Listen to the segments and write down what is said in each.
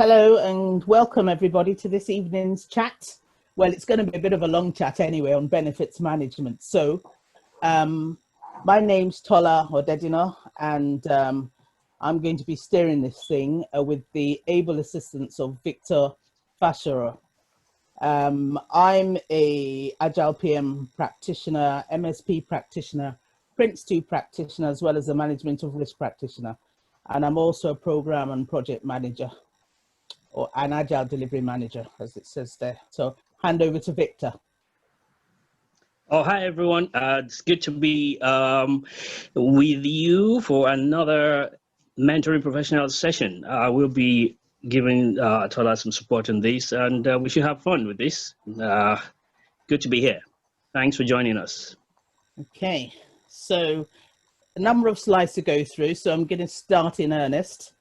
Hello and welcome everybody to this evening's chat. Well, it's going to be a bit of a long chat anyway on benefits management. My name's Tola Odedina, and I'm going to be steering this thing with the able assistance of Victor Fasharo. I'm a Agile PM practitioner, MSP practitioner, Prince 2 practitioner, as well as a management of risk practitioner. And I'm also a program and project manager, or an agile delivery manager, as it says there. So hand over to Victor. Oh, hi, everyone. It's good to be with you for another mentoring professional session. We'll be giving Tola some support on this, and we should have fun with this. Good to be here. Thanks for joining us. Okay, so a number of slides to go through, so I'm going to start in earnest.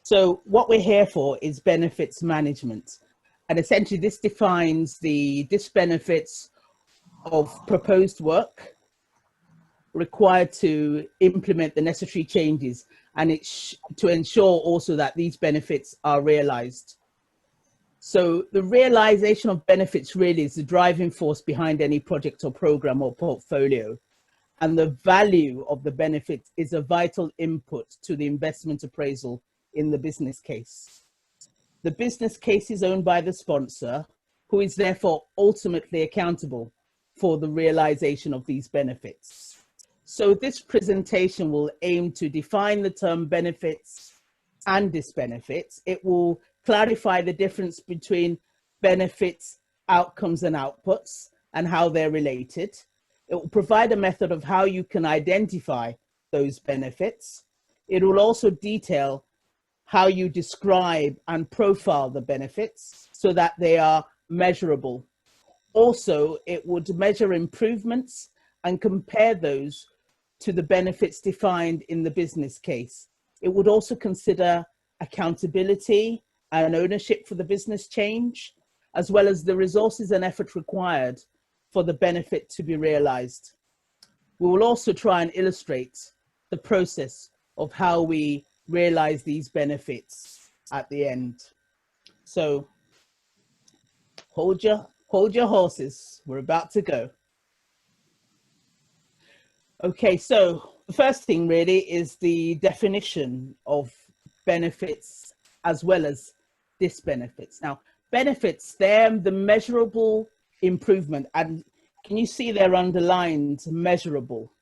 So what we're here for is benefits management. And essentially this defines the disbenefits of proposed work required to implement the necessary changes, and it's to ensure also that these benefits are realized. So the realization of benefits really is the driving force behind any project or program or portfolio. And the value of the benefit is a vital input to the investment appraisal in the business case. The business case is owned by the sponsor, who is therefore ultimately accountable for the realization of these benefits. So this presentation will aim to define the term benefits and disbenefits. It will clarify the difference between benefits, outcomes, and outputs, and how they're related. It will provide a method of how you can identify those benefits. It will also detail how you describe and profile the benefits so that they are measurable. Also, it would measure improvements and compare those to the benefits defined in the business case. It would also consider accountability and ownership for the business change, as well as the resources and effort required for the benefit to be realized. We will also try and illustrate the process of how we realize these benefits at the end. So hold your horses, we're about to go. Okay, so the first thing really is the definition of benefits as well as disbenefits. Now, benefits, they're the measurable improvement, and can you see they're underlined measurable?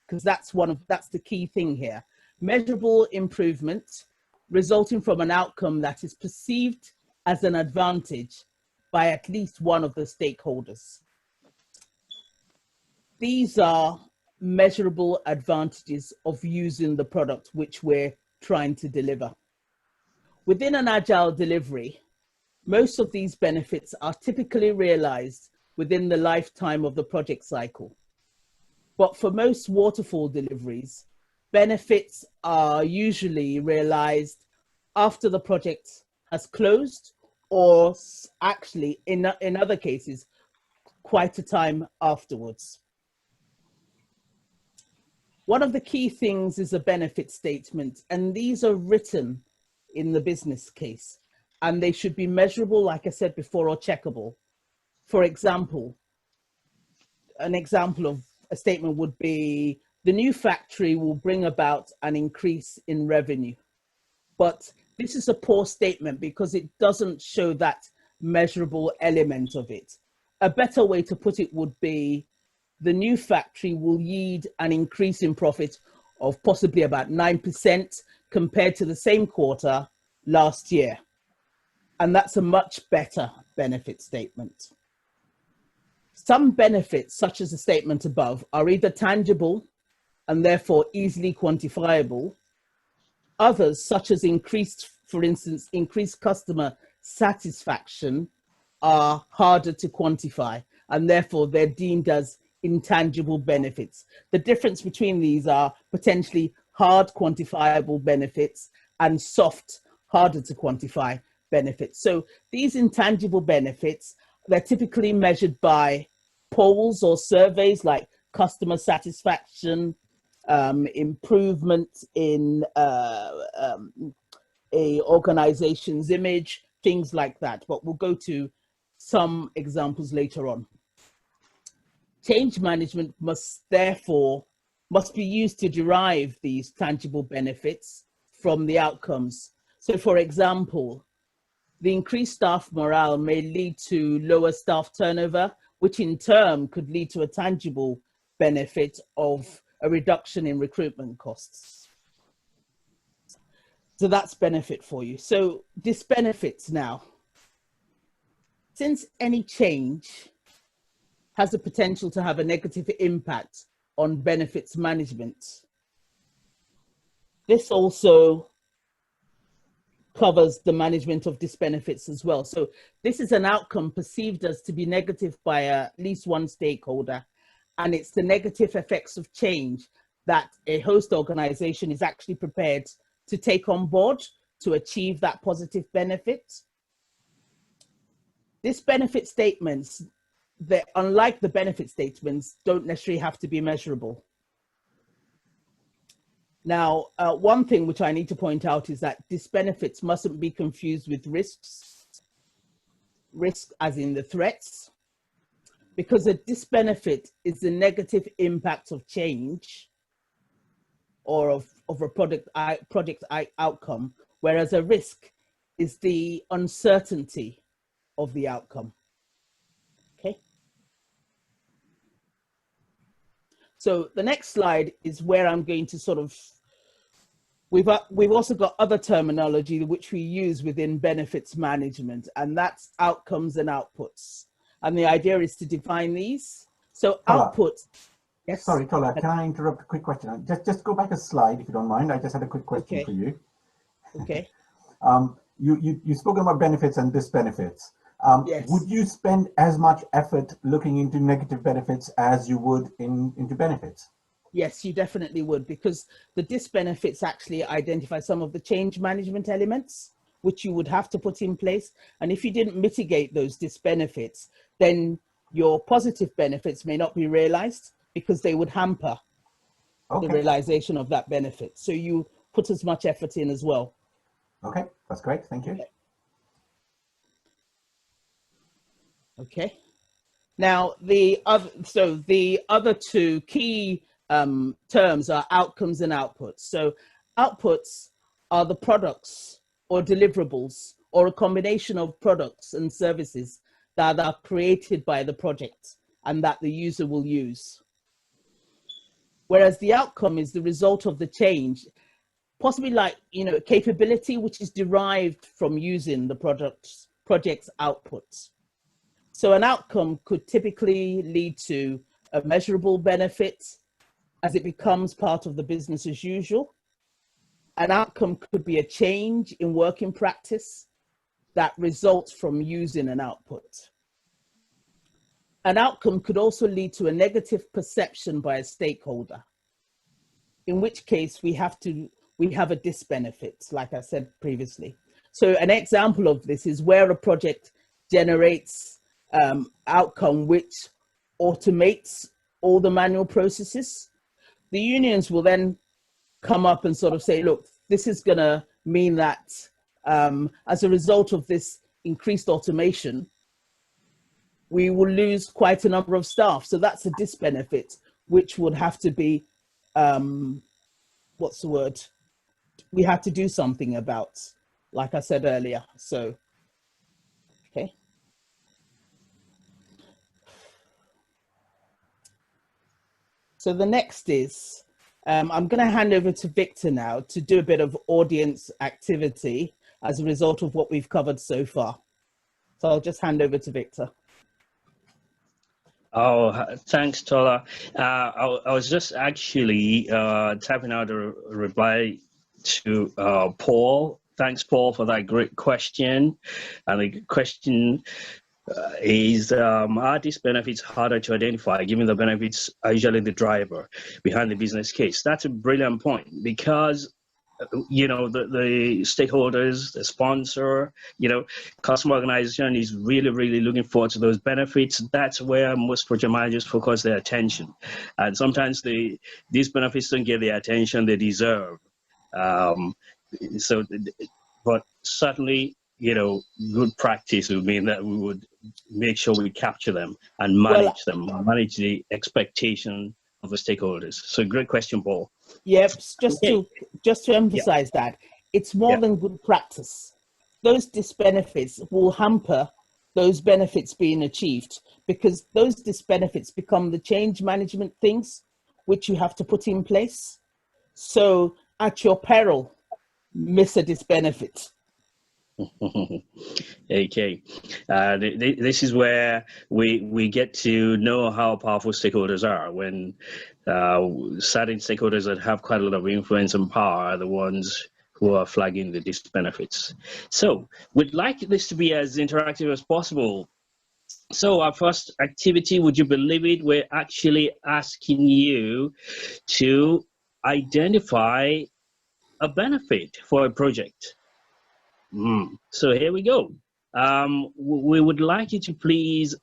Because that's the key thing here. Measurable improvement resulting from an outcome that is perceived as an advantage by at least one of the stakeholders. These are measurable advantages of using the product which we're trying to deliver. Within an agile delivery, most of these benefits are typically realized within the lifetime of the project cycle. But for most waterfall deliveries, benefits are usually realized after the project has closed, or actually in other cases, quite a time afterwards. One of the key things is a benefit statement, and these are written in the business case, and they should be measurable, like I said before, or checkable. For example, an example of a statement would be, the new factory will bring about an increase in revenue. But this is a poor statement because it doesn't show that measurable element of it. A better way to put it would be, the new factory will yield an increase in profit of possibly about 9% compared to the same quarter last year. And that's a much better benefit statement. Some benefits, such as the statement above, are either tangible and therefore easily quantifiable. Others, such as for instance, increased customer satisfaction, are harder to quantify, and therefore they're deemed as intangible benefits. The difference between these are potentially hard quantifiable benefits and soft, harder to quantify benefits. So these intangible benefits, they're typically measured by polls or surveys like customer satisfaction, improvement in a organization's image, things like that. But we'll go to some examples later on. Change management must be used to derive these tangible benefits from the outcomes. So for example, the increased staff morale may lead to lower staff turnover, which in turn could lead to a tangible benefit of a reduction in recruitment costs. So that's benefit for you. So disbenefits now. Since any change has the potential to have a negative impact on benefits management, this also covers the management of disbenefits as well. So this is an outcome perceived as to be negative by at least one stakeholder, and it's the negative effects of change that a host organization is actually prepared to take on board to achieve that positive benefit. These benefit statements, unlike the benefit statements, don't necessarily have to be measurable. Now, one thing which I need to point out is that disbenefits mustn't be confused with risks. Risk as in the threats, because a disbenefit is the negative impact of change or of a project outcome, whereas a risk is the uncertainty of the outcome. Okay. So the next slide is where I'm going to sort of, we've also got other terminology which we use within benefits management, and that's outcomes and outputs. And the idea is to define these. So Tola. Output, yes. Sorry, Tola, can I interrupt a quick question? Just go back a slide if you don't mind. I just had a quick question for you. Okay. You've spoken about benefits and disbenefits. Yes. Would you spend as much effort looking into negative benefits as you would into benefits? Yes, you definitely would, because the disbenefits actually identify some of the change management elements which you would have to put in place. And if you didn't mitigate those disbenefits, then your positive benefits may not be realized because they would hamper the realization of that benefit. So you put as much effort in as well. Okay, that's great. Thank you. Okay. Now, the other two key terms are outcomes and outputs. So outputs are the products or deliverables or a combination of products and services that are created by the project and that the user will use. Whereas the outcome is the result of the change, possibly like, capability, which is derived from using the project's outputs. So an outcome could typically lead to a measurable benefit as it becomes part of the business as usual. An outcome could be a change in working practice that results from using an output. An outcome could also lead to a negative perception by a stakeholder, in which case we have a disbenefit, like I said previously. So an example of this is where a project generates outcome which automates all the manual processes. The unions will then come up and sort of say, look, this is going to mean that as a result of this increased automation, we will lose quite a number of staff. So that's a disbenefit, which would have to be, what's the word? We have to do something about, like I said earlier. So, okay. So the next is, I'm going to hand over to Victor now to do a bit of audience activity as a result of what we've covered so far. So I'll just hand over to Victor. Oh, thanks, Tola. I was just actually typing out a reply to Paul. Thanks, Paul, for that great question. And the question is, are these benefits harder to identify, given the benefits are usually the driver behind the business case? That's a brilliant point, because the stakeholders, the sponsor, customer organization is really, really looking forward to those benefits. That's where most project managers focus their attention. And sometimes these benefits don't get the attention they deserve. So but certainly, good practice would mean that we would make sure we capture them and manage them, manage the expectation of the stakeholders. So great question, Paul. Yep, just Okay. to emphasize that it's more than good practice. Those disbenefits will hamper those benefits being achieved, because those disbenefits become the change management things which you have to put in place. So at your peril, miss a disbenefit. Okay, this is where we get to know how powerful stakeholders are. When certain stakeholders that have quite a lot of influence and power are the ones who are flagging the disbenefits. So we'd like this to be as interactive as possible. So our first activity, would you believe it, we're actually asking you to identify a benefit for a project. So here we go. We would like you to please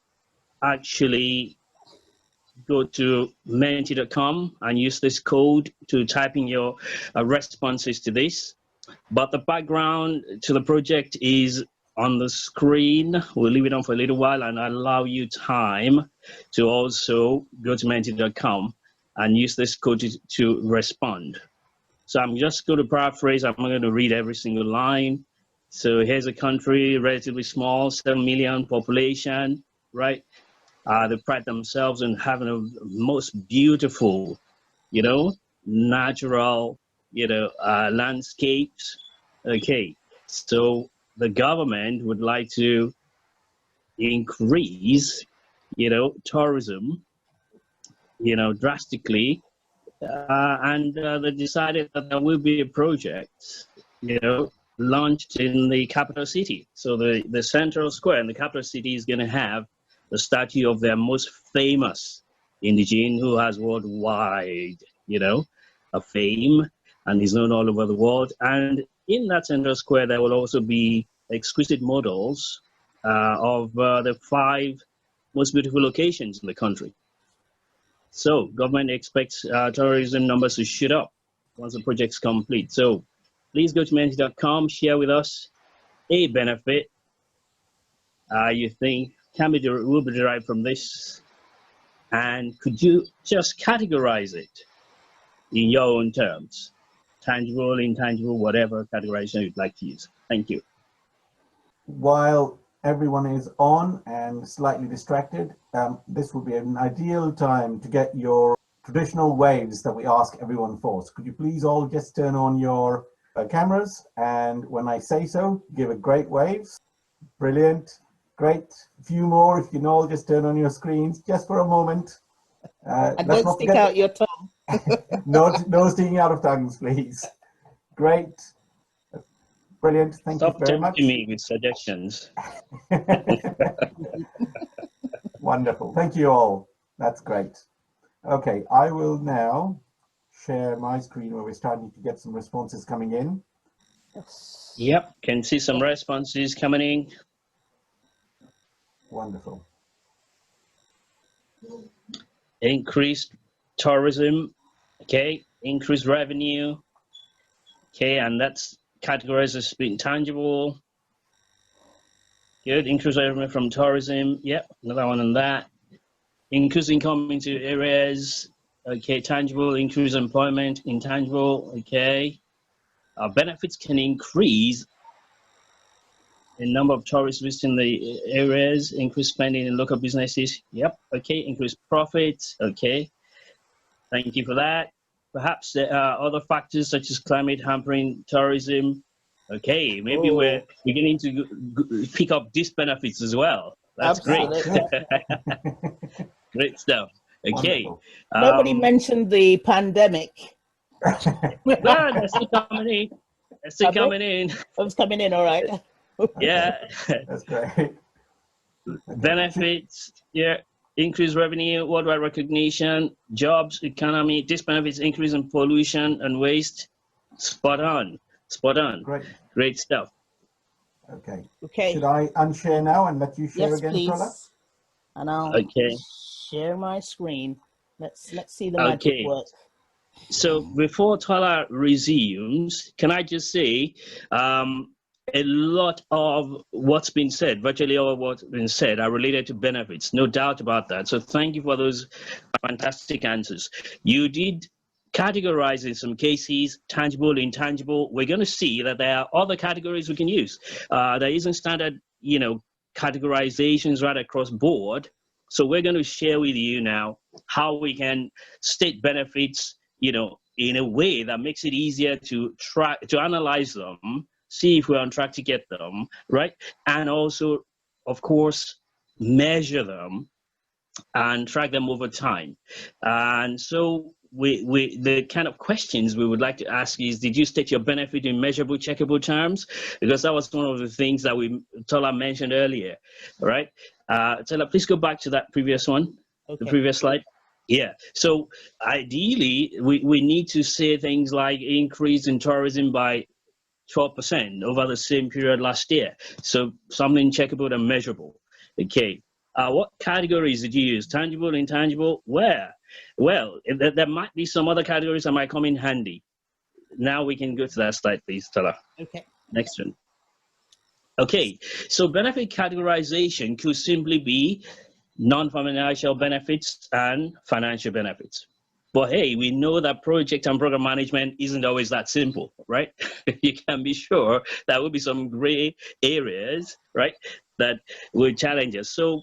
actually go to menti.com and use this code to type in your responses to this. But the background to the project is on the screen. We'll leave it on for a little while and allow you time to also go to menti.com and use this code to respond. So I'm just going to paraphrase. I'm going to read every single line. So here's a country, relatively small, 7 million population, right? They pride themselves in having the most beautiful, natural, landscapes. Okay, so the government would like to increase, tourism, drastically. And they decided that there will be a project, launched in the capital city. So the central square in the capital city is going to have the statue of their most famous indigene who has worldwide, a fame and is known all over the world. And in that central square, there will also be exquisite models of the 5 most beautiful locations in the country. So government expects tourism numbers to shoot up once the project's complete. So please go to menti.com, share with us a benefit you think will be derived from this, and could you just categorize it in your own terms? Tangible, intangible, whatever categorization you'd like to use. Thank you. While everyone is on and slightly distracted, this would be an ideal time to get your traditional waves that we ask everyone for. So could you please all just turn on your cameras, and when I say so, give a great waves. Brilliant. Great. A few more. If you can all just turn on your screens just for a moment. And don't stick out your tongue. No sticking out of tongues, please. Great. Brilliant. Thank you very much. Stop tempting me with suggestions. Wonderful. Thank you all. That's great. Okay, I will now share my screen where we're starting to get some responses coming in. Yep, can see some responses coming in. Wonderful. Increased tourism, okay, increased revenue, okay, and that's categorized as being tangible. Good, increased revenue from tourism, yep, another one on that. Increased income into areas, okay, tangible, increased employment, intangible, okay. Benefits can increase the number of tourists visiting the areas, increased spending in local businesses, yep, okay, increased profits, okay. Thank you for that. Perhaps there are other factors such as climate hampering tourism. Okay, maybe we're beginning to pick up these benefits as well. That's Absolutely. great. Great stuff. Okay. Nobody mentioned the pandemic. Well, they're still coming in. They're still coming in. Oh, it's coming in, all right. Yeah. That's great. Benefits, yeah. Increased revenue, worldwide recognition, jobs, economy, disbenefits, increase in pollution and waste. Spot on. Spot on. Great. Great stuff. Okay. Okay. Should I unshare now and let you share Yes, again, please. Tola? And I'll share my screen. Let's see the magic work. So before Tola resumes, can I just say, a lot of what's been said, virtually all of what's been said, are related to benefits. No doubt about that. So thank you for those fantastic answers. You did categorize in some cases, tangible, intangible. We're going to see that there are other categories we can use. There isn't standard, categorizations right across board. So we're going to share with you now how we can state benefits, in a way that makes it easier to analyze them, see if we're on track to get them, right? And also, of course, measure them and track them over time. And so the kind of questions we would like to ask is, did you state your benefit in measurable, checkable terms? Because that was one of the things that Tola mentioned earlier, right? Tola, please go back to that previous one, okay. The previous slide. Yeah, so ideally, we need to say things like increase in tourism by 12% over the same period last year. So something checkable and measurable. Okay. What categories did you use? Tangible, intangible? Where? Well, there might be some other categories that might come in handy. Now we can go to that slide, please, Tola. Okay. Next one. Okay, so benefit categorization could simply be non-financial benefits and financial benefits. But hey, we know that project and program management isn't always that simple, right? You can be sure there will be some gray areas, right, that will challenge us. So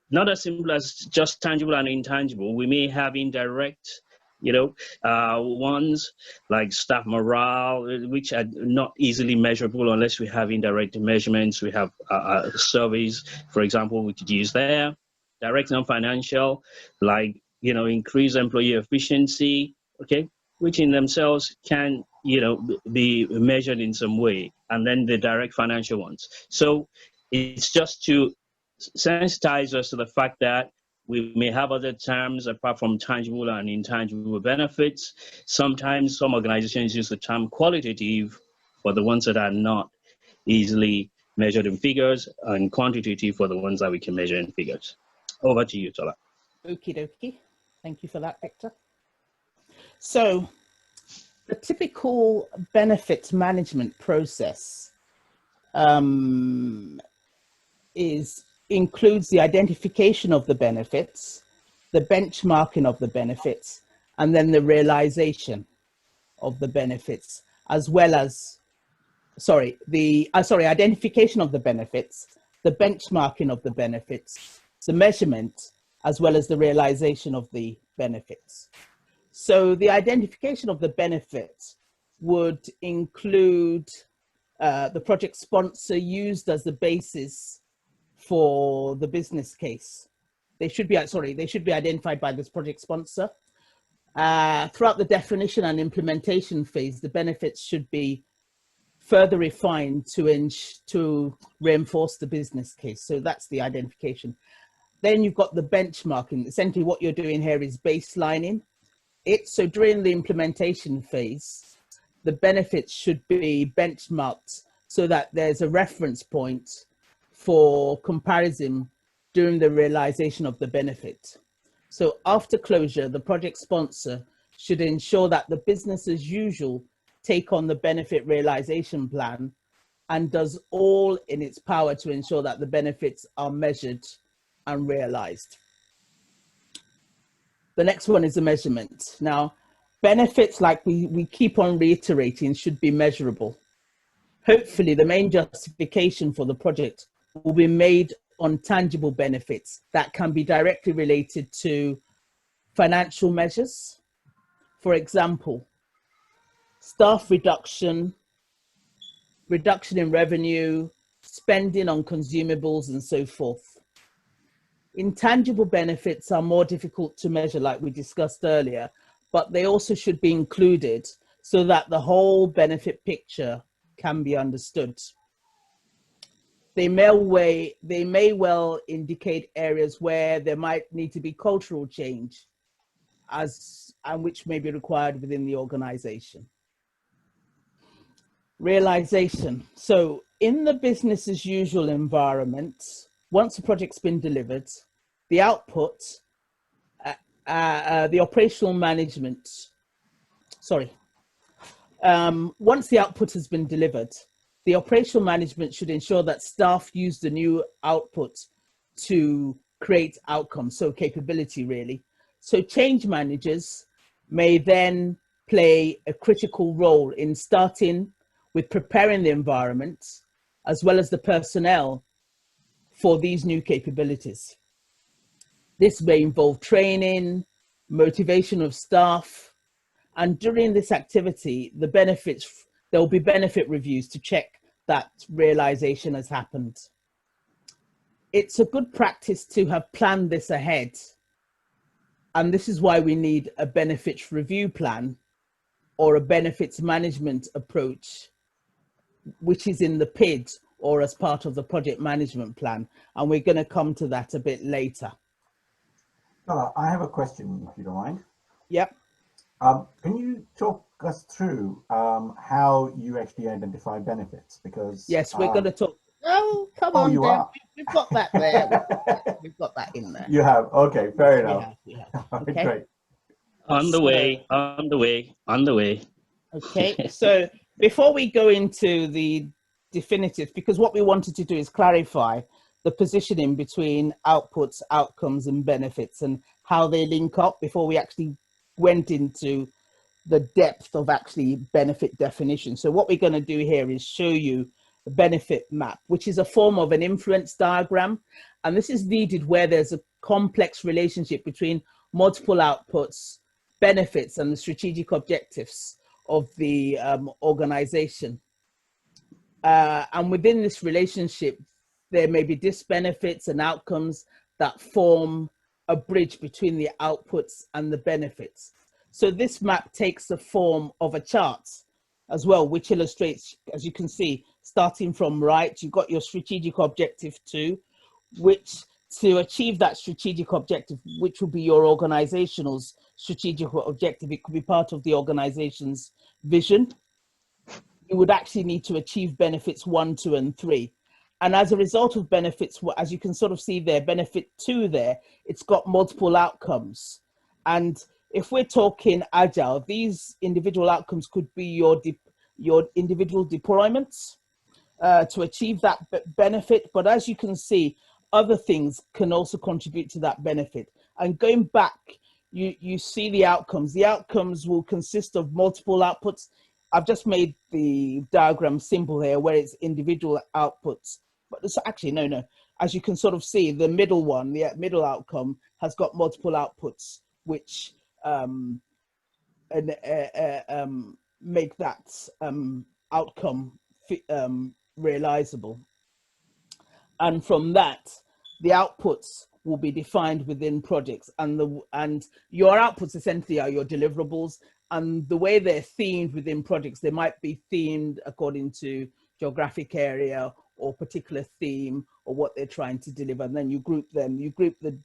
not as simple as just tangible and intangible. We may have indirect, ones like staff morale, which are not easily measurable unless we have indirect measurements. We have surveys, for example, we could use there. Direct non-financial, like, increase employee efficiency, okay, which in themselves can, be measured in some way. And then the direct financial ones. So it's just to sensitize us to the fact that we may have other terms apart from tangible and intangible benefits. Sometimes some organizations use the term qualitative for the ones that are not easily measured in figures, and quantitative for the ones that we can measure in figures. Over to you, Tola. Okie dokie. Thank you for that, Victor. So the typical benefits management process includes the identification of the benefits, the benchmarking of the benefits, and then the realization of the benefits, as well as, identification of the benefits, the benchmarking of the benefits, the measurement, as well as the realization of the benefits. So the identification of the benefits would include the project sponsor used as the basis for the business case. They should be identified by this project sponsor. Throughout the definition and implementation phase, the benefits should be further refined to reinforce the business case. So that's the identification. Then you've got the benchmarking. Essentially what you're doing here is baselining it. So during the implementation phase, the benefits should be benchmarked so that there's a reference point for comparison during the realization of the benefit. So after closure, the project sponsor should ensure that the business as usual take on the benefit realization plan and does all in its power to ensure that the benefits are measured and realized. The next one is the measurement. Now, benefits, like we keep on reiterating, should be measurable. Hopefully, the main justification for the project will be made on tangible benefits that can be directly related to financial measures. For example, staff reduction, reduction in revenue, spending on consumables, and so forth. Intangible benefits are more difficult to measure, like we discussed earlier, but they also should be included so that the whole benefit picture can be understood. They may well indicate areas where there might need to be cultural change and which may be required within the organization. Realization. So in the business as usual environment, once the project's been delivered, the output, the operational management, once the output has been delivered, The operational management should ensure that staff use the new output to create outcomes, so capability really. So change managers may then play a critical role in starting with preparing the environment as well as the personnel for these new capabilities. This may involve training, motivation of staff, and during this activity, there will be benefit reviews to check that realization has happened. It's a good practice to have planned this ahead. And this is why we need a benefits review plan or a benefits management approach, which is in the PID or as part of the project management plan. And we're going to come to that a bit later. I have a question, if you don't mind. Yep. Can you talk us through how you actually identify benefits? Because yes, we're going to talk. Oh, come on, you are. We've got that there. We've got that in there. You have. Okay, fair enough. We have. Okay. Great. On the way, on the way, on the way. Okay, so before we go into the definitive, because what we wanted to do is clarify the positioning between outputs, outcomes, and benefits and how they link up before we actually went into the depth of actually benefit definition. So what we're going to do here is show you the benefit map, which is a form of an influence diagram. And this is needed where there's a complex relationship between multiple outputs, benefits, and the strategic objectives of the organization. And within this relationship, there may be disbenefits and outcomes that form a bridge between the outputs and the benefits. So this map takes the form of a chart as well, which illustrates, as you can see, starting from right, you've got your strategic objective 2, which to achieve that strategic objective, which will be your organization's strategic objective, it could be part of the organization's vision. You would actually need to achieve benefits 1, 2, and 3. And as a result of benefits, as you can sort of see there, benefit 2 there, it's got multiple outcomes. And if we're talking agile, these individual outcomes could be your individual deployments to achieve that benefit. But as you can see, other things can also contribute to that benefit. And going back, you see the outcomes. The outcomes will consist of multiple outputs. I've just made the diagram simple here where it's individual outputs. But it's actually, no. As you can sort of see, the middle one, the middle outcome has got multiple outputs, which make that outcome realizable. And from that, the outputs will be defined within projects, and your outputs essentially are your deliverables, and the way they're themed within projects, they might be themed according to geographic area or particular theme or what they're trying to deliver, and then you group the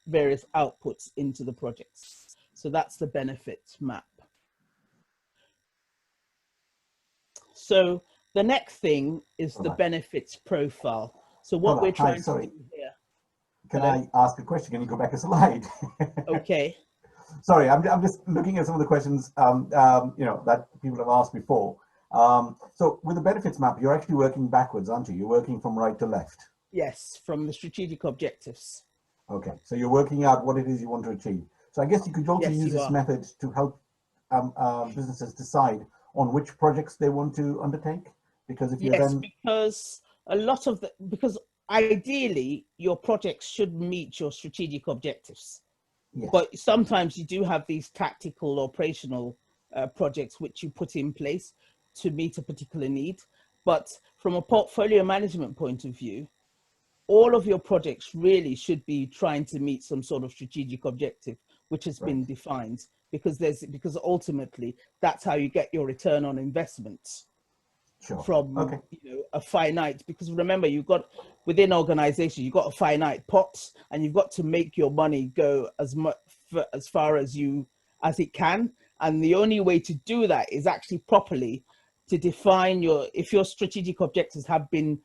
various outputs into the projects. So that's the benefits map. So the next thing is the benefits profile. So what we're trying to do here. Can I ask a question? Can you go back a slide? Okay. Sorry, I'm just looking at some of the questions that people have asked before. So with the benefits map, you're actually working backwards, aren't you? You're working from right to left. Yes, from the strategic objectives. Okay, so you're working out what it is you want to achieve. So I guess you could also use this method to help businesses decide on which projects they want to undertake. Because if you're because a lot of because ideally your projects should meet your strategic objectives. Yes. But sometimes you do have these tactical operational projects which you put in place to meet a particular need. But from a portfolio management point of view, all of your projects really should be trying to meet some sort of strategic objective, which has been defined, because ultimately that's how you get your return on investment. Sure. From a finite, because remember, you've got within organization, you've got a finite pot, and you've got to make your money go as far as it can. And the only way to do that is actually properly to define if your strategic objectives have been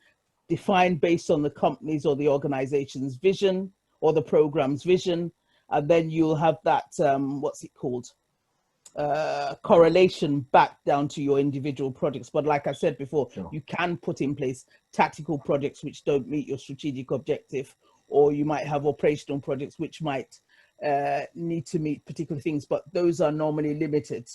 defined based on the company's or the organization's vision or the program's vision, and then you'll have that what's it called, correlation back down to your individual projects. But like I said before, Sure. you can put in place tactical projects which don't meet your strategic objective, or you might have operational projects which might need to meet particular things, but those are normally limited.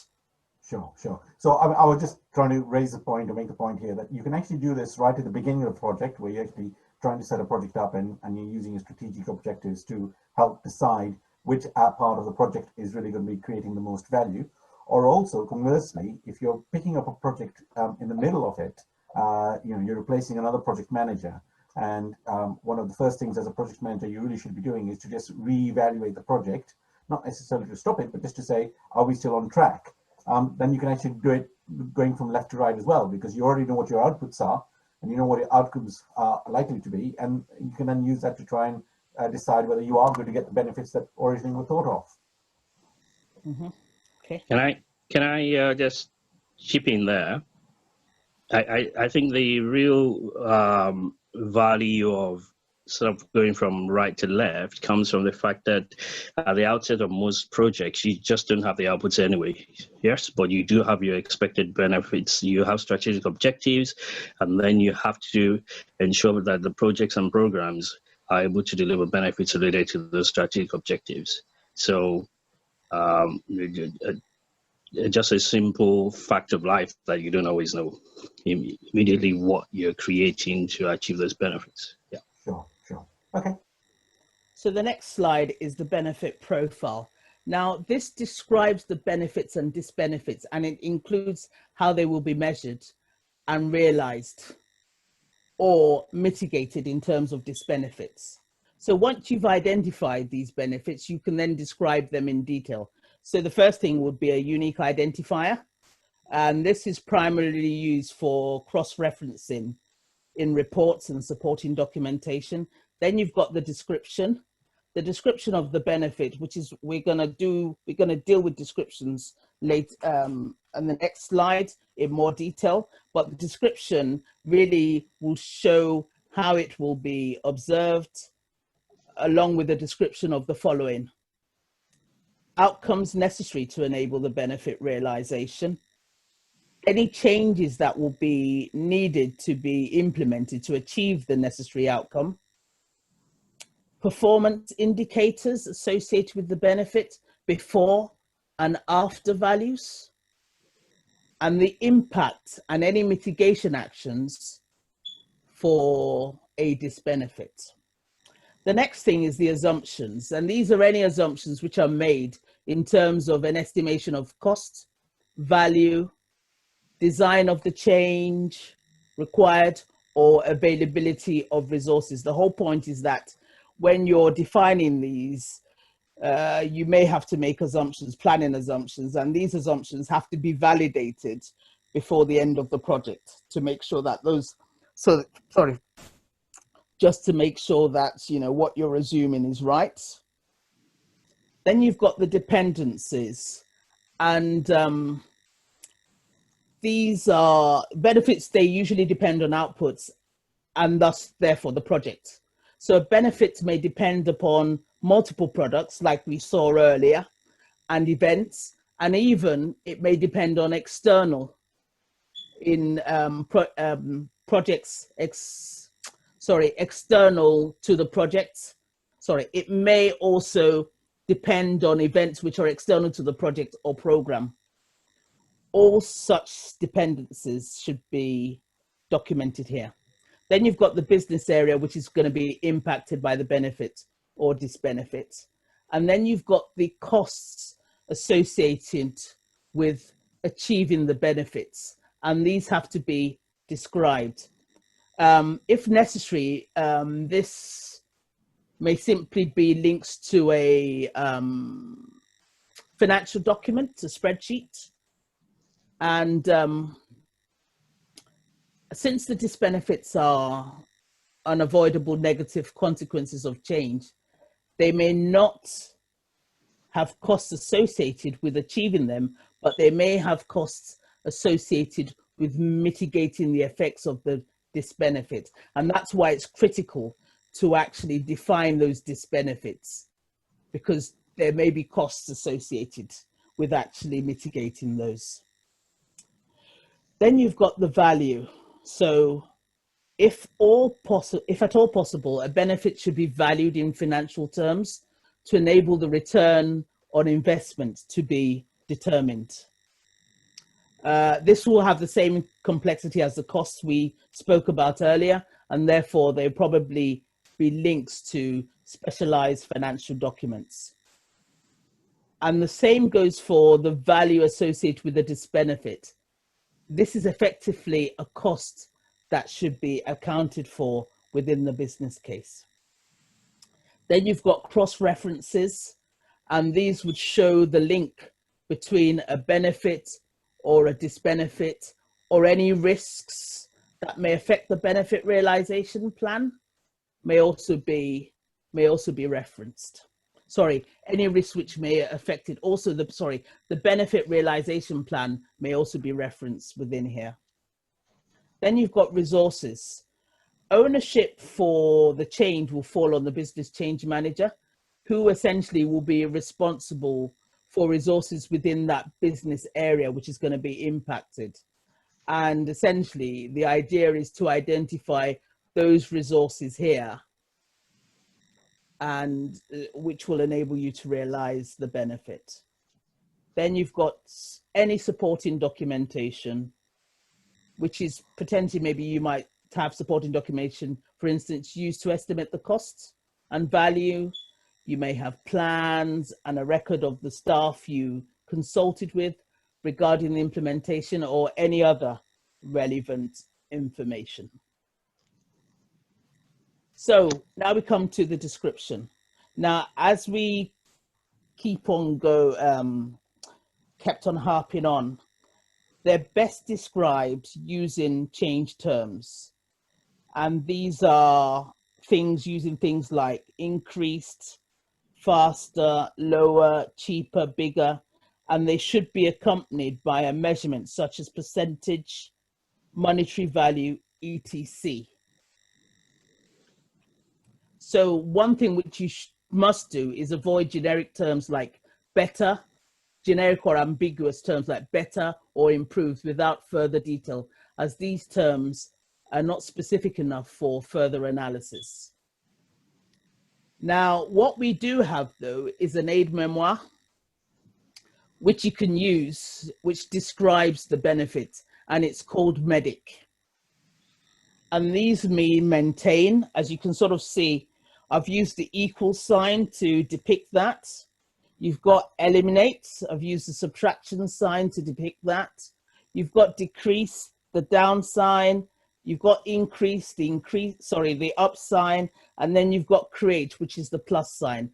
Sure, sure. So I was just trying to raise a point or make a point here that you can actually do this right at the beginning of the project, where you're actually trying to set a project up and you're using your strategic objectives to help decide which part of the project is really going to be creating the most value. Or also, conversely, if you're picking up a project in the middle of it, you're replacing another project manager. And one of the first things as a project manager you really should be doing is to just reevaluate the project, not necessarily to stop it, but just to say, are we still on track? Then you can actually do it going from left to right as well, because you already know what your outputs are and you know what your outcomes are likely to be, and you can then use that to try and decide whether you are going to get the benefits that originally were thought of. Mm-hmm. Okay. Can I just chip in there? I think the real value of sort of going from right to left comes from the fact that at the outset of most projects, you just don't have the outputs anyway. Yes, but you do have your expected benefits. You have strategic objectives, and then you have to ensure that the projects and programs are able to deliver benefits related to those strategic objectives. So just a simple fact of life that you don't always know immediately what you're creating to achieve those benefits. Yeah. Sure, sure. Okay. So the next slide is the benefit profile. Now, this describes the benefits and disbenefits, and it includes how they will be measured and realized or mitigated in terms of disbenefits. So once you've identified these benefits, you can then describe them in detail. So the first thing would be a unique identifier. And this is primarily used for cross-referencing in reports and supporting documentation. Then you've got the description of the benefit, which is we're going to deal with descriptions later on the next slide in more detail. But the description really will show how it will be observed, along with a description of the following: outcomes necessary to enable the benefit realization, any changes that will be needed to be implemented to achieve the necessary outcome, performance indicators associated with the benefit before and after values, and the impact and any mitigation actions for a disbenefit. The next thing is the assumptions, and these are any assumptions which are made in terms of an estimation of cost, value, design of the change required, or availability of resources. The whole point is that when you're defining these, you may have to make assumptions, planning assumptions, and these assumptions have to be validated before the end of the project to make sure that just to make sure that, what you're assuming is right. Then you've got the dependencies, and these are benefits. They usually depend on outputs and thus therefore the project. So benefits may depend upon multiple products like we saw earlier, and events, and even it may depend on external external to the project. It may also depend on events which are external to the project or program. All such dependencies should be documented here. Then you've got the business area, which is going to be impacted by the benefit or disbenefit. And then you've got the costs associated with achieving the benefits, and these have to be described. If necessary, this may simply be links to a financial document, a spreadsheet. And since the disbenefits are unavoidable negative consequences of change, they may not have costs associated with achieving them, but they may have costs associated with mitigating the effects of the disbenefit. And that's why it's critical to actually define those disbenefits, because there may be costs associated with actually mitigating those. Then you've got the value. So if at all possible, a benefit should be valued in financial terms to enable the return on investment to be determined. This will have the same complexity as the costs we spoke about earlier, and therefore they'll probably be links to specialized financial documents. And the same goes for the value associated with the disbenefit. This is effectively a cost that should be accounted for within the business case. Then you've got cross-references, and these would show the link between a benefit or a disbenefit or any risks that may affect the benefit realization plan may also be referenced. Sorry, any risks which may affect it. Also, the benefit realization plan may also be referenced within here. Then you've got resources. Ownership for the change will fall on the business change manager, who essentially will be responsible for resources within that business area, which is going to be impacted. And essentially, the idea is to identify those resources here, and which will enable you to realize the benefit. Then you've got any supporting documentation, which is potentially, maybe you might have supporting documentation, for instance, used to estimate the costs and value. You may have plans and a record of the staff you consulted with regarding the implementation or any other relevant information. So now we come to the description. Now, as we kept on harping on, they're best described using change terms. And these are using things like increased, faster, lower, cheaper, bigger, and they should be accompanied by a measurement such as percentage, monetary value, etc. So one thing which you must do is avoid generic terms like better, generic or ambiguous terms like better or improved without further detail, as these terms are not specific enough for further analysis. Now, what we do have, though, is an aide-memoire, which you can use, which describes the benefit, and it's called M.E.D.I.C. And these mean maintain. As you can sort of see, I've used the equal sign to depict that. You've got eliminate. I've used the subtraction sign to depict that. You've got decrease, the down sign. You've got increase, the up sign, and then you've got create, which is the plus sign.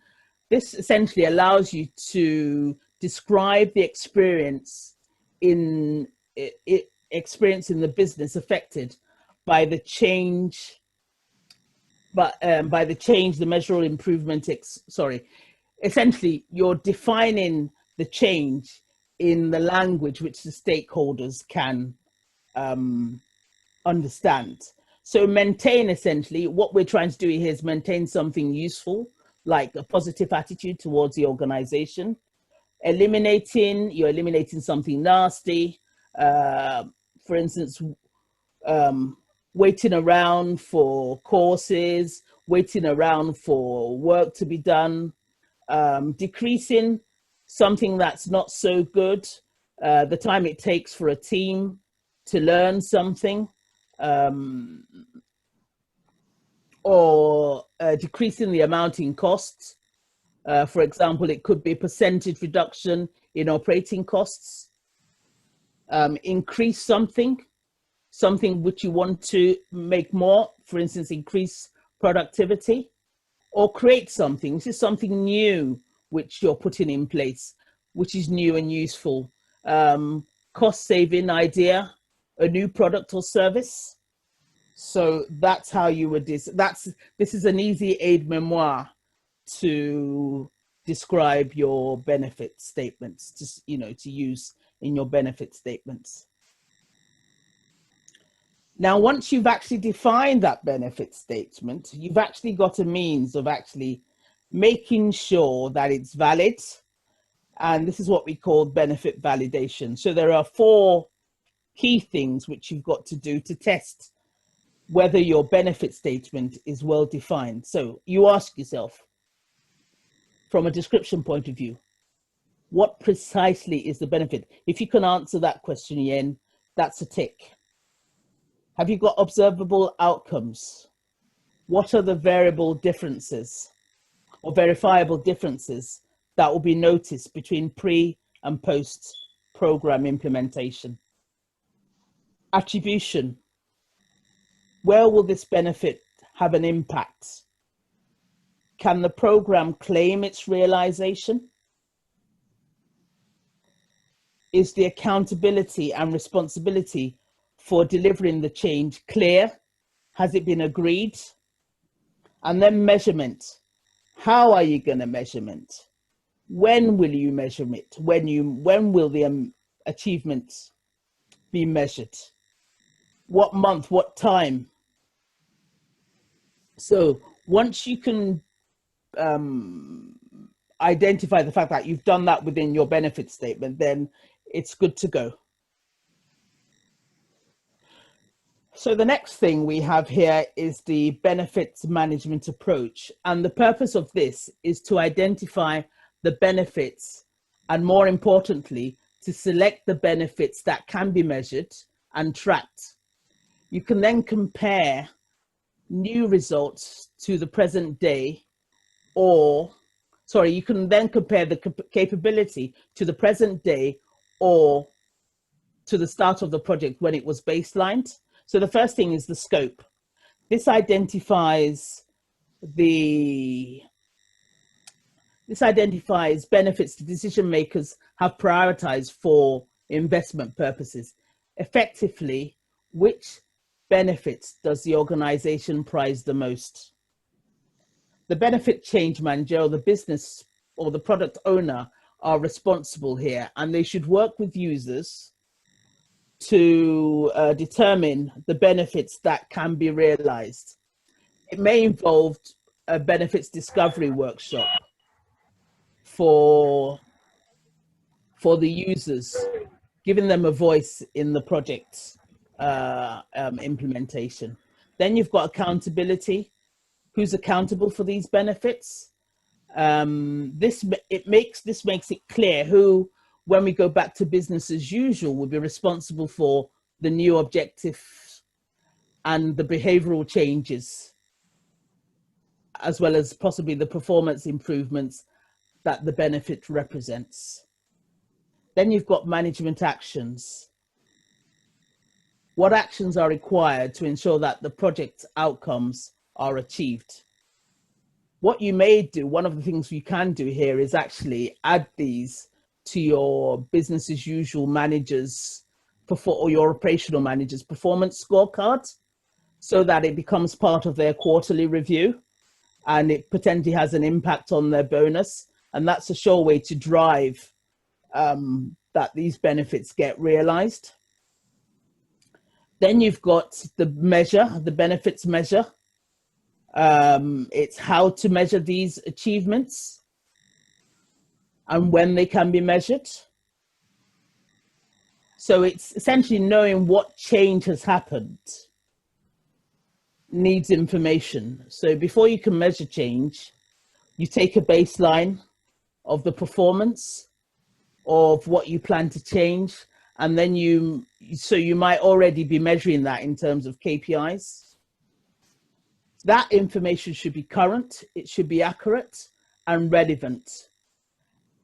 This essentially allows you to describe the experience in the business affected by the change, the measurable improvement. Essentially, you're defining the change in the language which the stakeholders can understand. So maintain, essentially, what we're trying to do here is maintain something useful, like a positive attitude towards the organization. Eliminating, you're eliminating something nasty. For instance, waiting around for courses, waiting around for work to be done. Decreasing something that's not so good, the time it takes for a team to learn something, or decreasing the amount in costs. For example, it could be percentage reduction in operating costs. Increase something which you want to make more, for instance, increase productivity, or create something. This is something new which you're putting in place, which is new and useful. Cost saving idea, a new product or service. So that's how you would this is an easy aide-memoire to describe your benefit statements, to use in your benefit statements. Now, once you've actually defined that benefit statement, you've actually got a means of actually making sure that it's valid, And this is what we call benefit validation. So there are 4 key things which you've got to do to test whether your benefit statement is well defined. So you ask yourself, from a description point of view, what precisely is the benefit? If you can answer that question, Yen, that's a tick. Have you got observable outcomes? What are the variable differences or verifiable differences that will be noticed between pre and post program implementation? Attribution. Where will this benefit have an impact? Can the program claim its realization? Is the accountability and responsibility for delivering the change clear? Has it been agreed? And then measurement. How are you going to measurement? When will you measure it? When will the achievements be measured? What month? What time? So once you can identify the fact that you've done that within your benefit statement, then it's good to go. So the next thing we have here is the benefits management approach. And the purpose of this is to identify the benefits and, more importantly, to select the benefits that can be measured and tracked. You can then compare new results to the present day, you can then compare the capability to the present day or to the start of the project when it was baselined. So the first thing is the scope. This identifies benefits the decision makers have prioritized for investment purposes. Effectively, which benefits does the organization prize the most? The benefit change manager or the business or the product owner are responsible here, and they should work with users to determine the benefits that can be realized. It may involve a benefits discovery workshop for the users, giving them a voice in the project implementation. Then you've got accountability. Who's accountable for these benefits? This makes it clear who, when we go back to business as usual, will be responsible for the new objectives and the behavioral changes, as well as possibly the performance improvements that the benefit represents. Then you've got management actions. What actions are required to ensure that the project outcomes are achieved? What you may do, one of the things you can do here is actually add these to your business as usual managers or your operational managers performance scorecard, so that it becomes part of their quarterly review and it potentially has an impact on their bonus. And that's a sure way to drive that these benefits get realized. Then you've got the measure, the benefits measure. It's how to measure these achievements and when they can be measured. So it's essentially knowing what change has happened needs information. So before you can measure change, you take a baseline of the performance of what you plan to change, and then you might already be measuring that in terms of KPIs. That information should be current, it should be accurate and relevant,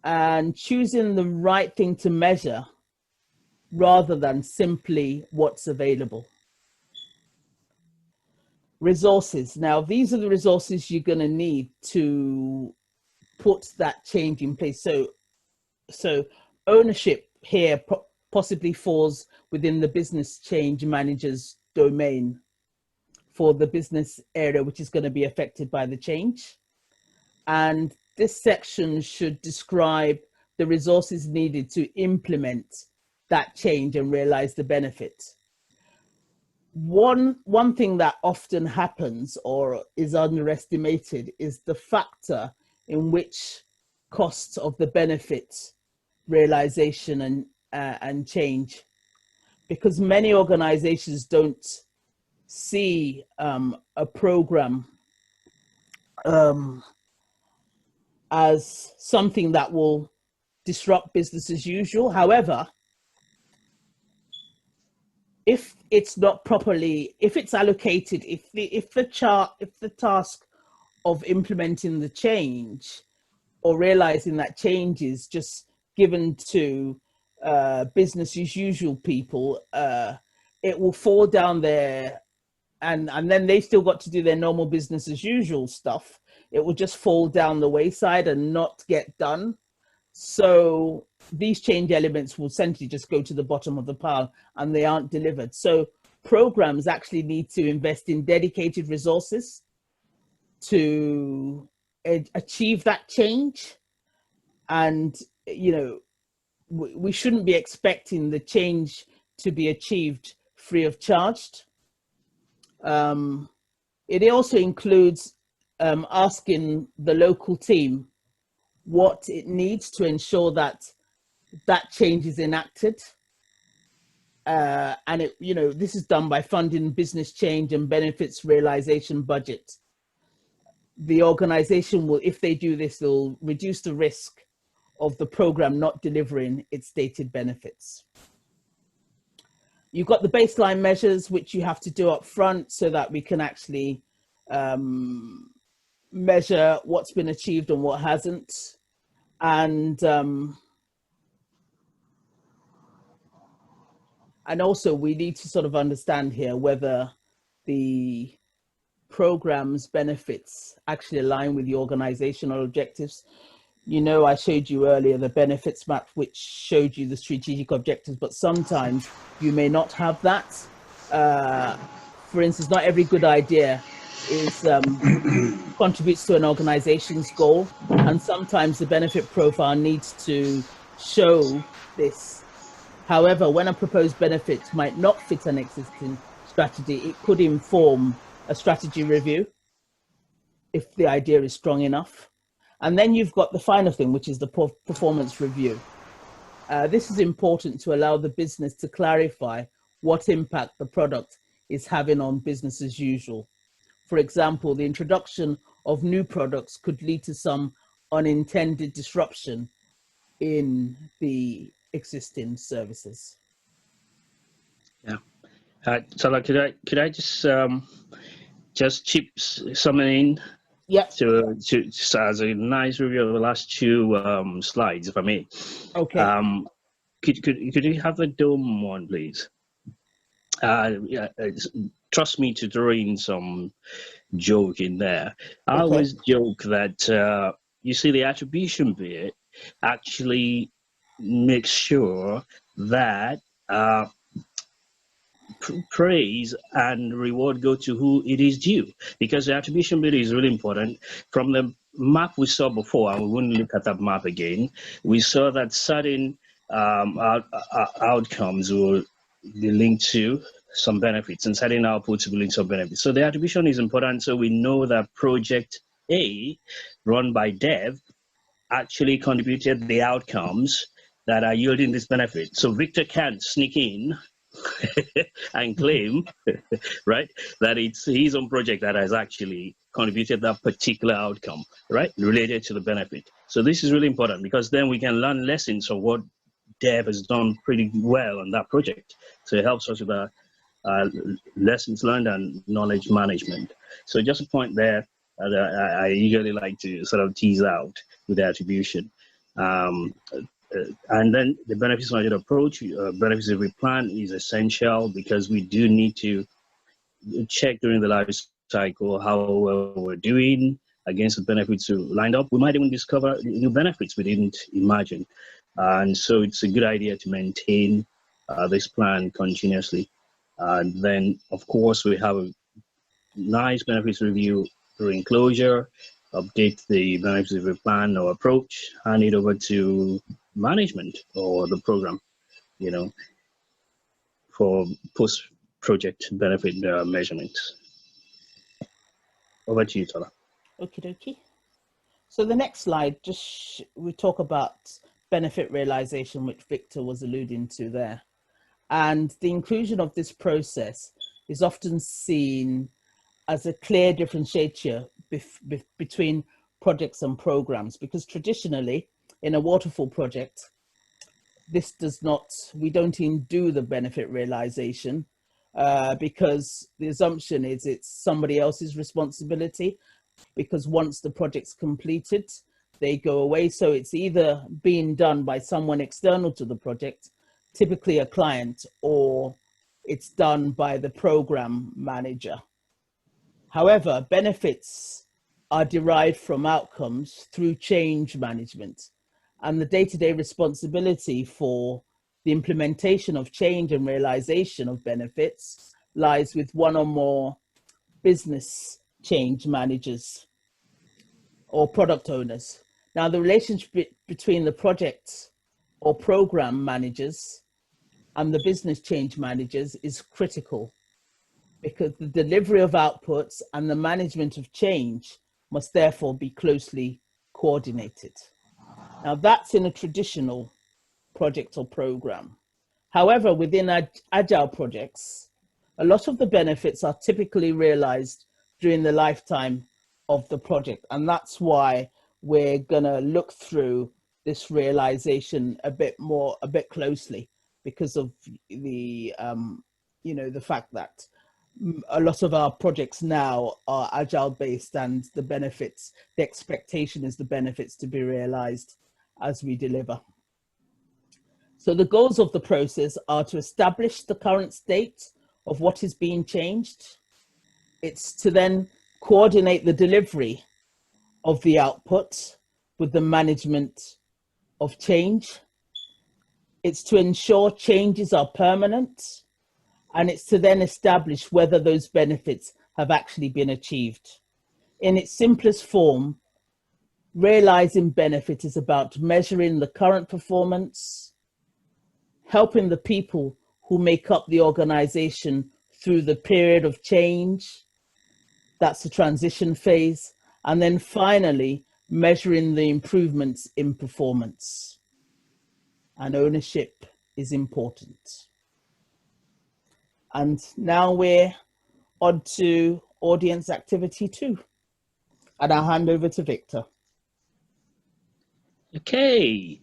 and choosing the right thing to measure rather than simply what's available. Resources. Now, these are the resources you're going to need to put that change in place. So ownership here possibly falls within the business change manager's domain for the business area which is going to be affected by the change. And this section should describe the resources needed to implement that change and realize the benefit. One thing that often happens or is underestimated is the factor in which costs of the benefit realization and change, because many organizations don't see a program as something that will disrupt business as usual. However, if it's not properly, if it's allocated, if the task of implementing the change or realizing that change is just given to business as usual people, it will fall down there, and then they still got to do their normal business as usual stuff. It will just fall down the wayside and not get done. So these change elements will essentially just go to the bottom of the pile and they aren't delivered. So programs actually need to invest in dedicated resources to achieve that change. And, you know, we shouldn't be expecting the change to be achieved free of charge. It also includes asking the local team what it needs to ensure that that change is enacted. And it, you know, this is done by funding business change and benefits realization budget. The organization will, if they do this, they'll reduce the risk of the program not delivering its stated benefits. You've got the baseline measures, which you have to do up front so that we can actually measure what's been achieved and what hasn't. And also we need to sort of understand here whether the program's benefits actually align with the organizational objectives. You know, I showed you earlier the benefits map, which showed you the strategic objectives, but sometimes you may not have that. For instance, not every good idea is contributes to an organization's goal, and sometimes the benefit profile needs to show this. However, when a proposed benefit might not fit an existing strategy, it could inform a strategy review if the idea is strong enough. And then you've got the final thing, which is the performance review. This is important to allow the business to clarify what impact the product is having on business as usual. For example, the introduction of new products could lead to some unintended disruption in the existing services. Yeah. Tola, could I just chip something in? Yeah. To as a nice review of the last two slides, if I may. Okay. Could you have the dome one, please? Yeah, trust me to throw in some joke in there. I always joke that you see the attribution bit actually makes sure that praise and reward go to who it is due, because the attribution bit is really important. From the map we saw before, and we wouldn't look at that map again, we saw that certain outcomes will be linked to some benefits and certain outputs will be linked to some benefits. So the attribution is important, so we know that project A, run by dev, actually contributed the outcomes that are yielding this benefit. So Victor can't sneak in and claim, right, that it's his own project that has actually contributed that particular outcome, right, related to the benefit. So this is really important, because then we can learn lessons of what dev has done pretty well on that project. So it helps us with our lessons learned and knowledge management. So just a point there that I usually like to sort of tease out with the attribution. And then the benefits-oriented approach, benefits every plan is essential, because we do need to check during the life cycle how well we're doing against the benefits lined up. We might even discover new benefits we didn't imagine. And so it's a good idea to maintain this plan continuously. And then, of course, we have a nice benefits review during closure, update the benefits review plan or approach, hand it over to management or the program, you know, for post-project benefit measurements. Over to you, Tola. Okie dokie. So the next slide, we talk about benefit realization, which Victor was alluding to there. And the inclusion of this process is often seen as a clear differentiator between projects and programs, because traditionally in a waterfall project, we don't even do the benefit realization because the assumption is it's somebody else's responsibility, because once the project's completed, they go away. So it's either being done by someone external to the project, typically a client, or it's done by the program manager. However, benefits are derived from outcomes through change management, and the day-to-day responsibility for the implementation of change and realization of benefits lies with one or more business change managers or product owners. Now, the relationship between the project or program managers and the business change managers is critical, because the delivery of outputs and the management of change must therefore be closely coordinated. Now, that's in a traditional project or program. However, within agile projects, a lot of the benefits are typically realized during the lifetime of the project. And that's why we're gonna look through this realization a bit closely, because of the, the fact that a lot of our projects now are agile based, and the expectation is the benefits to be realized as we deliver. So the goals of the process are to establish the current state of what is being changed. It's to then coordinate the delivery of the output with the management of change. It's to ensure changes are permanent, and it's to then establish whether those benefits have actually been achieved. In its simplest form, realizing benefit is about measuring the current performance, helping the people who make up the organization through the period of change, that's the transition phase, and then finally measuring the improvements in performance. And ownership is important. And now we're on to audience activity 2. And I'll hand over to Victor. Okay.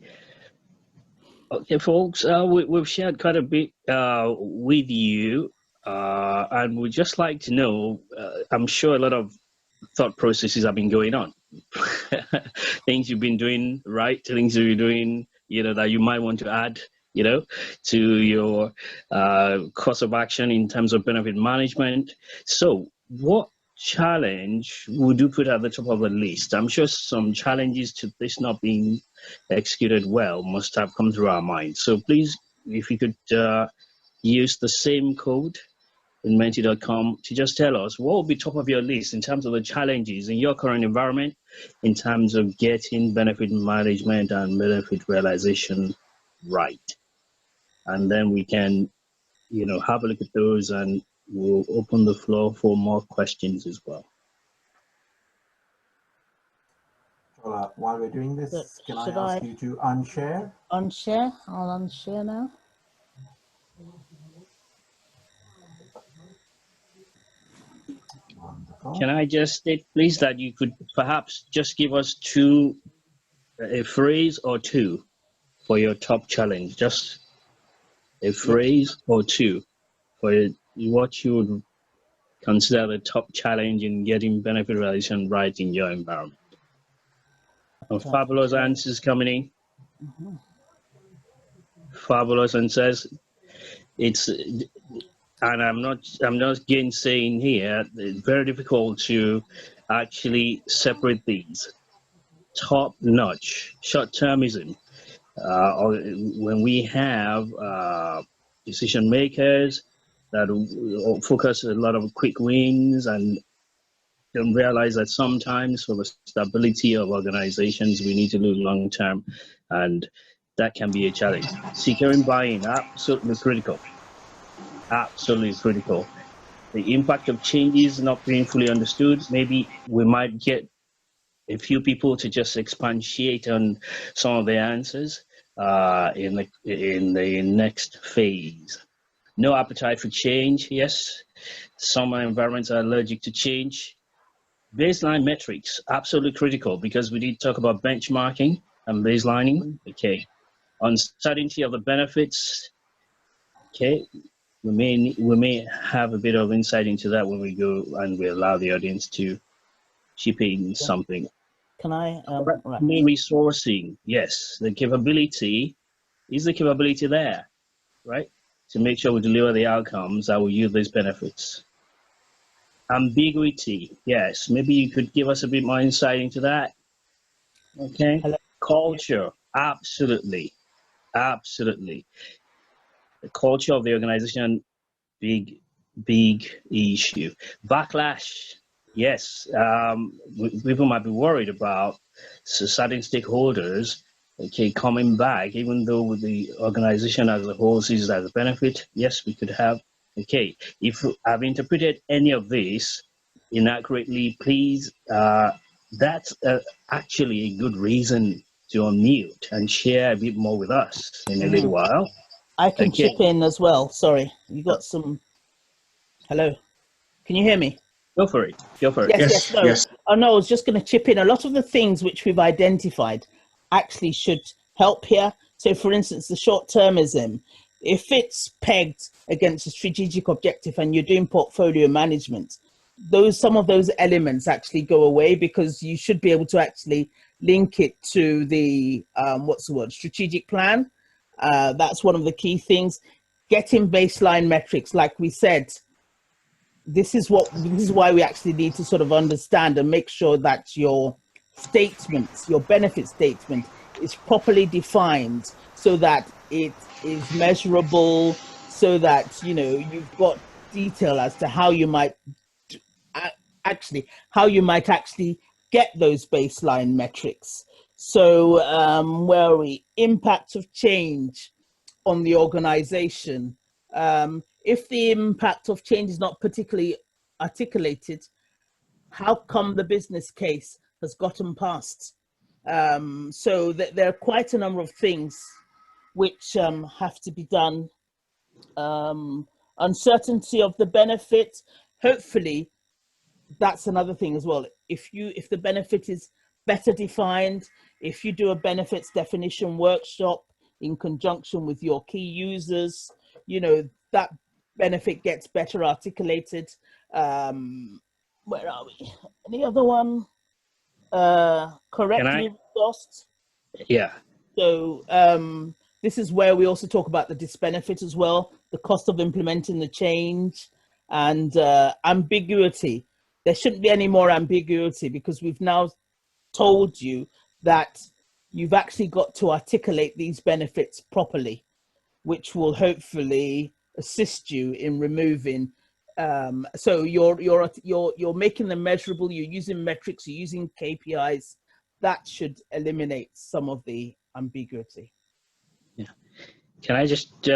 Okay, folks, we've shared quite a bit with you, and we'd just like to know, I'm sure a lot of thought processes have been going on. Things you've been doing right, things you're doing, that you might want to add, to your course of action in terms of benefit management. So what challenge would you put at the top of the list? I'm sure some challenges to this not being executed well must have come through our minds. So please, if you could use the same code in menti.com to just tell us what will be top of your list in terms of the challenges in your current environment in terms of getting benefit management and benefit realization right. And then we can, have a look at those, and we'll open the floor for more questions as well. Tola, while we're doing this, can I ask you to unshare? Unshare? I'll unshare now. Wonderful. Can I just state, please, that you could perhaps just give us a phrase or two for your top challenge, just a phrase or two for what you would consider the top challenge in getting benefit realization right in your environment. Fabulous answers coming in. Mm-hmm. Fabulous answers. And I'm not gainsaying here. It's very difficult to actually separate these. Top notch, short-termism. When we have decision makers that focus a lot of quick wins and don't realize that sometimes for the stability of organizations, we need to look long term, and that can be a challenge. Securing buy-in, absolutely critical. Absolutely critical. The impact of changes not being fully understood. Maybe we might get a few people to just expatiate on some of the answers, in the next phase. No appetite for change. Yes, some environments are allergic to change. Baseline metrics, absolutely critical, because we did talk about benchmarking and baselining. Okay, uncertainty of the benefits. Okay, we may have a bit of insight into that when we go and we allow the audience to chip in something. Can I? Right. Resourcing, yes, the capability is the capability there, right? To make sure we deliver the outcomes that will yield these benefits. Ambiguity, yes, maybe you could give us a bit more insight into that. Okay. Hello? Culture, absolutely, absolutely. The culture of the organization, big issue. Backlash, yes. People might be worried about certain stakeholders, okay, coming back, even though the organization as a whole sees it as a benefit. Yes, we could have. Okay, if I've interpreted any of this inaccurately, please, that's actually a good reason to unmute and share a bit more with us in a little while. I can chip in as well. Sorry, you got some. Hello, can you hear me? Go for it. Go for it. Yes. No. Yes. Oh no, I was just going to chip in. A lot of the things which we've identified actually should help here. So, for instance, the short-termism, if it's pegged against a strategic objective and you're doing portfolio management, some of those elements actually go away, because you should be able to actually link it to the strategic plan. That's one of the key things. Getting baseline metrics, like we said. This is why we actually need to sort of understand and make sure that your statements, your benefit statement, is properly defined, so that it is measurable, so that you've got detail as to how you might actually get those baseline metrics. So where are we? Impact of change on the organization. If the impact of change is not particularly articulated, how come the business case has gotten past? So there are quite a number of things which have to be done. Uncertainty of the benefit, hopefully that's another thing as well. If the benefit is better defined, if you do a benefits definition workshop in conjunction with your key users, that benefit gets better articulated. Where are we? Any other one? Correctly resourced. Yeah. So this is where we also talk about the disbenefit as well, the cost of implementing the change, and ambiguity. There shouldn't be any more ambiguity, because we've now told you that you've actually got to articulate these benefits properly, which will hopefully assist you in removing. So you're making them measurable. You're using metrics. You're using KPIs. That should eliminate some of the ambiguity. Yeah. Can I just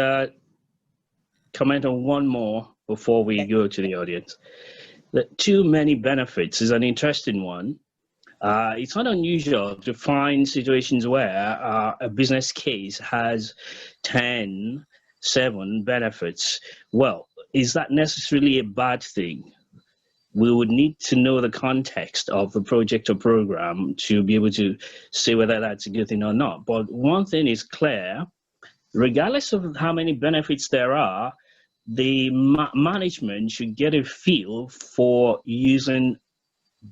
comment on one more before we go to the audience? The too many benefits is an interesting one. It's not unusual to find situations where a business case has 10, 7 benefits. Well, is that necessarily a bad thing? We would need to know the context of the project or program to be able to say whether that's a good thing or not. But one thing is clear, regardless of how many benefits there are, the management should get a feel for using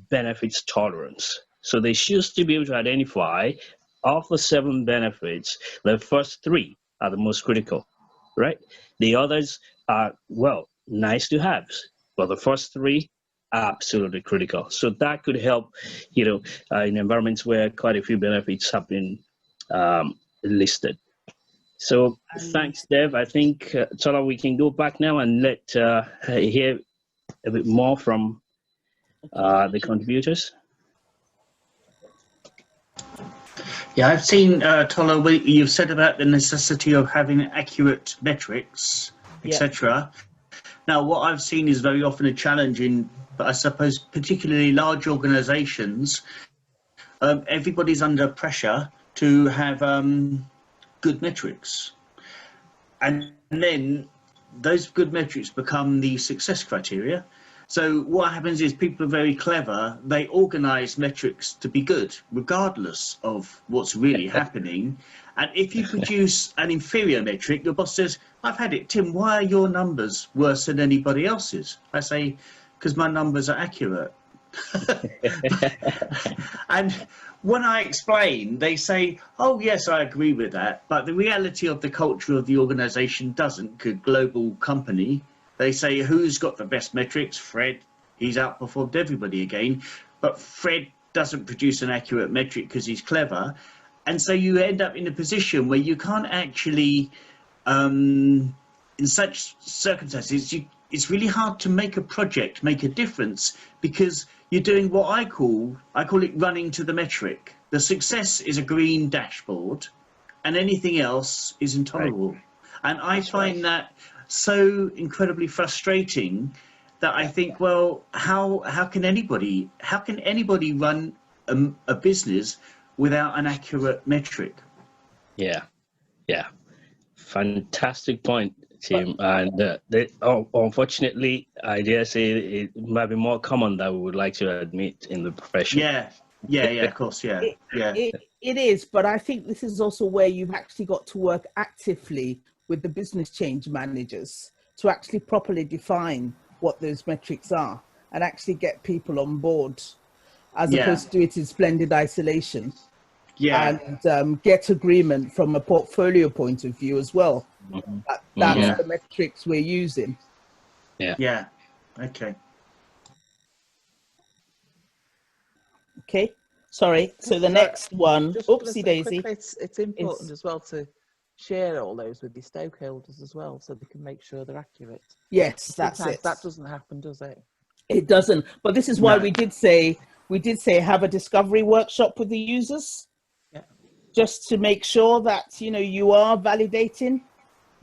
benefits tolerance. So they should still be able to identify, of the 7 benefits, the first 3 are the most critical, right? The others are, well, nice to have, but the first 3 are absolutely critical. So that could help, in environments where quite a few benefits have been listed. So thanks, Dev. I think, Tola, we can go back now and hear a bit more from the contributors. Yeah, I've seen, Tola, you've said about the necessity of having accurate metrics, etc. Now, what I've seen is very often a challenge in, I suppose, particularly large organizations. Everybody's under pressure to have good metrics. And then those good metrics become the success criteria. So what happens is people are very clever. They organize metrics to be good, regardless of what's really happening. And if you produce an inferior metric, your boss says, I've had it, Tim, why are your numbers worse than anybody else's? I say, because my numbers are accurate. And when I explain, they say, oh, yes, I agree with that. But the reality of the culture of the organization doesn't. A global company, they say, who's got the best metrics? Fred, he's outperformed everybody again. But Fred doesn't produce an accurate metric because he's clever. And so you end up in a position where you can't actually, in such circumstances, it's really hard to make a project make a difference, because you're doing what I call it running to the metric. The success is a green dashboard and anything else is intolerable. Right. And I find that so incredibly frustrating that I think, well, how can anybody run a business without an accurate metric? Yeah. Fantastic point, Tim. And unfortunately, I dare say it might be more common than we would like to admit in the profession. Yeah, of course, yeah. It is, but I think this is also where you've actually got to work actively with the business change managers to actually properly define what those metrics are and actually get people on board, as opposed to do it in splendid isolation. And get agreement from a portfolio point of view as well. That's the metrics we're using. Yeah. Okay. Sorry. So the next one, oopsie daisy. It's important as well to share all those with your stakeholders as well, so they can make sure they're accurate. Yes, that's it. That doesn't happen, does it? It doesn't. But this is why we did say have a discovery workshop with the users. Just to make sure that, you are validating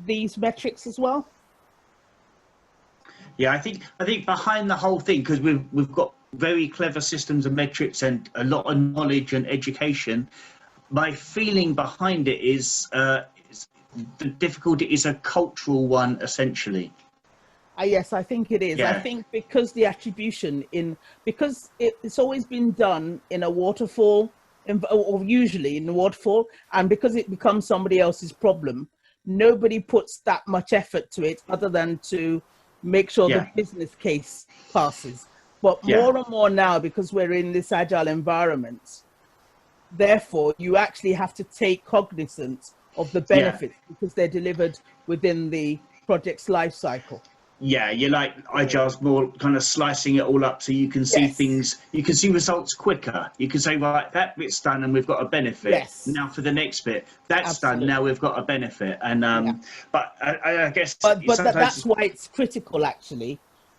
these metrics as well. Yeah, I think behind the whole thing, because we've got very clever systems and metrics and a lot of knowledge and education, my feeling behind it is the difficulty is a cultural one, essentially. Yes, I think it is. I think because the attribution because it's always been done in a waterfall, or usually in the waterfall, and because it becomes somebody else's problem, nobody puts that much effort to it other than to make sure the business case passes. But more and more now, because we're in this agile environment, therefore you actually have to take cognizance of the benefits because they're delivered within the project's life cycle. Yeah, you're like Agile's more kind of slicing it all up so you can see things, you can see results quicker. You can say, right, that bit's done and we've got a benefit. Yes. Now for the next bit, that's done, now we've got a benefit. And but I guess but that's why it's critical actually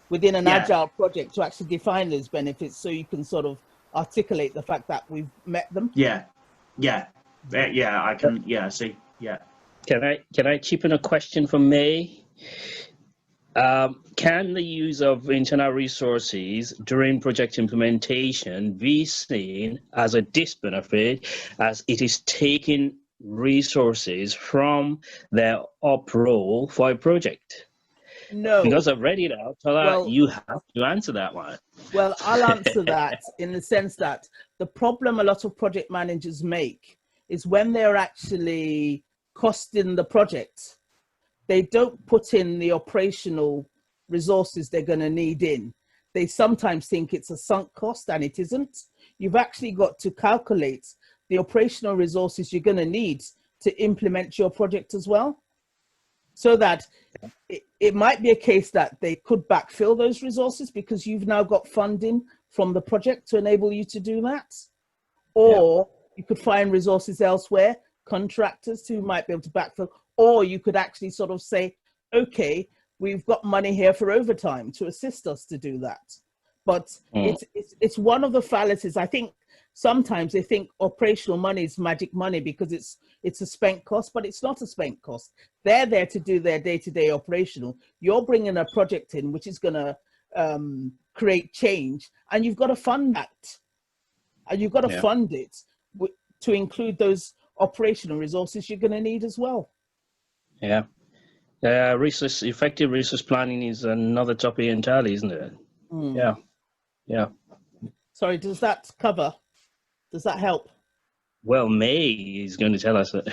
within an agile project to actually define those benefits so you can sort of articulate the fact that we've met them. I can see. Can I chip in a question from May? Can the use of internal resources during project implementation be seen as a disbenefit, as it is taking resources from their up role for a project? No. Because I've read it out, Tola, you have to answer that one. Well, I'll answer that in the sense that the problem a lot of project managers make is when they're actually costing the project, they don't put in the operational resources they're going to need in. They sometimes think it's a sunk cost, and it isn't. You've actually got to calculate the operational resources you're going to need to implement your project as well. So that it might be a case that they could backfill those resources because you've now got funding from the project to enable you to do that. Or you could find resources elsewhere, contractors who might be able to backfill. Or you could actually sort of say, okay, we've got money here for overtime to assist us to do that. But it's one of the fallacies. I think sometimes they think operational money is magic money because it's a spent cost, but it's not a spent cost. They're there to do their day-to-day operational. You're bringing a project in which is going to create change, and you've got to fund that. And you've got to fund it to include those operational resources you're going to need as well. Yeah. Effective resource planning is another topic entirely, isn't it? Yeah. Yeah. Sorry, does that help? Well, May is going to tell us that.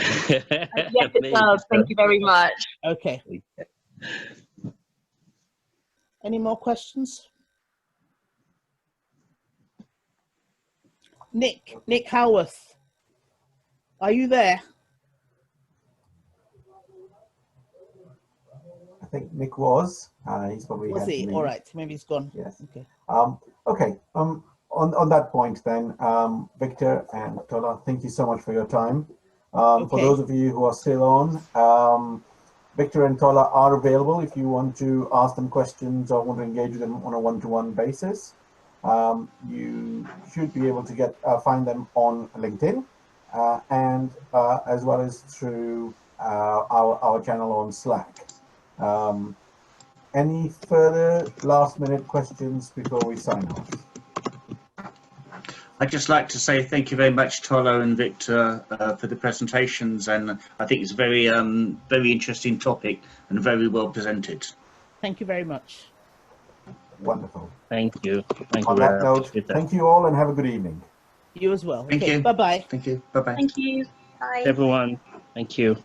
Yes, it does. Thank you very much. Okay. Any more questions? Nick Howarth, are you there? I think Nick was. He's probably Was had to he? leave. All right, maybe he's gone. Yes. Okay. Okay. On that point then, Victor and Tola, thank you so much for your time. For those of you who are still on, Victor and Tola are available if you want to ask them questions or want to engage with them on a one-to-one basis. You should be able to find them on LinkedIn and as well as through our channel on Slack. Any further last-minute questions before we sign off? I'd just like to say thank you very much, Tola and Victor, for the presentations, and I think it's a very, very interesting topic and very well presented. Thank you very much. Wonderful. Thank you. Thank On you. that note, thank you all and have a good evening. You as well. Thank you. Bye-bye. Thank you. Bye-bye. Thank you. Bye. Everyone. Thank you.